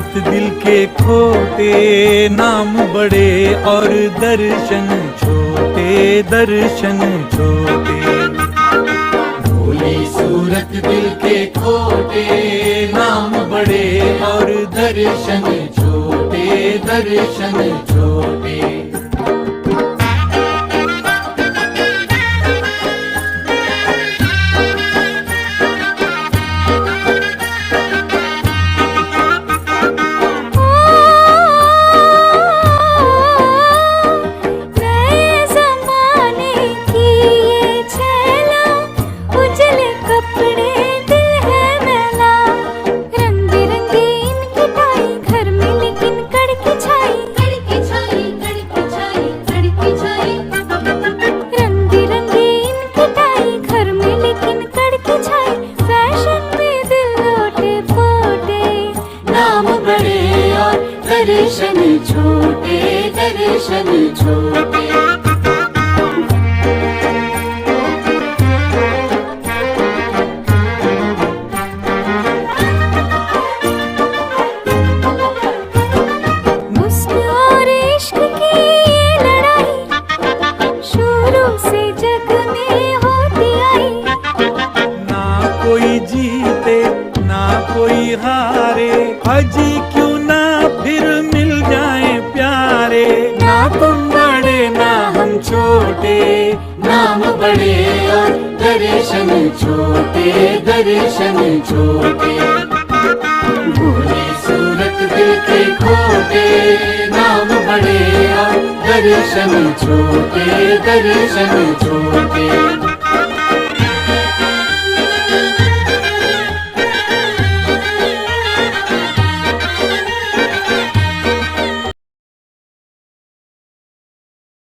सूरत दिल के खोटे, नाम बड़े और दर्शन छोटे, दर्शन छोटे। भोली सूरत दिल के खोटे, नाम बड़े और दर्शन छोटे, दर्शन छोटे। दर्शन छोटे, दर्शन छोटे। मुस्क और इश्क की ये लड़ाई शुरू से जग में होती आई। ना कोई जीते ना कोई हारे, अजी क्यों ना फिर मिल जाए प्यारे। ना तुम बड़े ना हम छोटे, नाम बड़े और दर्शन छोटे, दर्शन छोटे। भोली सूरत दिल के खोटे, नाम बड़े और दर्शन छोटे, दर्शन छोटे।